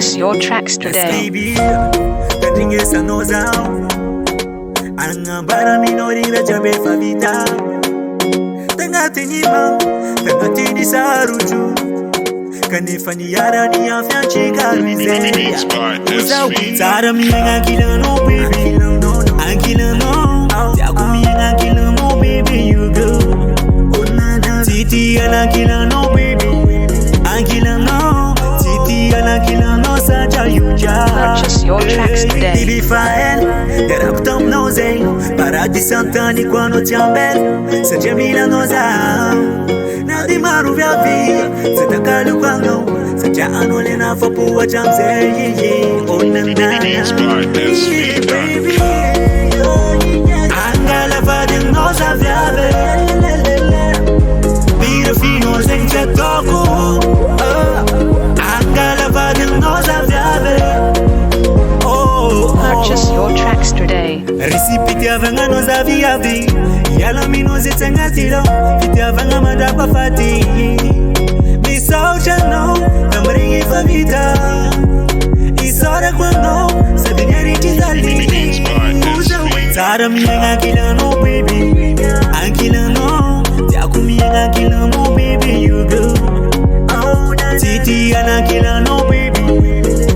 Purchase your tracks today. Angambara minori vejabe favita Tengati nyima, tengati ni saruju Kanifani yara ni afya chika mizeya Uza witara mienga kila no baby Ankila no, Tiaku mienga kila no baby you go Titi ana kila no baby Ankila no, Titi ana kila no sacha yuja Purchase your tracks today. Bibi fael, deraptam nozei Parati santani quando tiambel Se Jamila noza Nadi maru vya via Se takalu kwango Se jaano lena fapua jamzei Onanda baby Angala vadin noza vyave Bira fino zenja toku Angala vadin noza vyave Purchase your tracks today. Recipe avanga no zaviavi Yala mino zetsangatilo Fiti avanga madapa fati Misaucha no Kamringi favita Isora kwano Sabinyari tizali Uza witara mienga kila no baby Ankila no Tiaku mienga kila no baby you go Titi ana kila no baby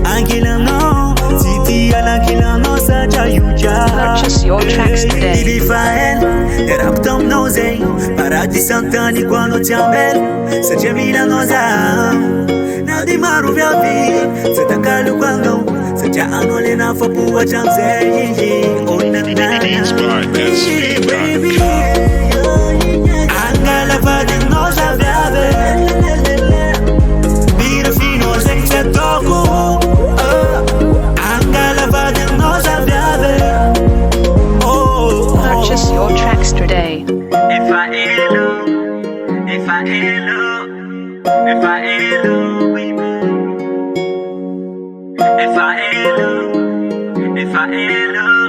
Ankila no Titi ana kila no sacha yuja Purchase your tracks today. Bibi fael, deraptam nozei Parati santani quando tiambel Se Jamila noza Nadi maru vya via Se takalu kwango Se jaano lena fapua jamzei Onanda baby Angala vadin noza vyave Bira fino zenja toku Purchase your tracks today. If I ain't low, if I ain't low, if I ain't low, baby. If I ain't low, if I ain't low,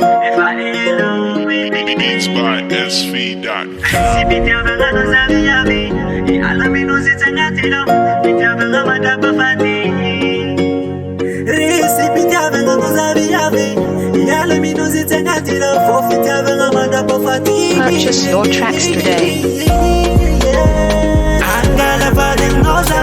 if I ain't low, baby. Beats by SV.com. Si bitiavanga no zaviavi, I ala mino zitsangatilo, bitiavanga madapa fati. Si bitiavanga no zaviavi. Purchase your tracks today. Angala vadin noza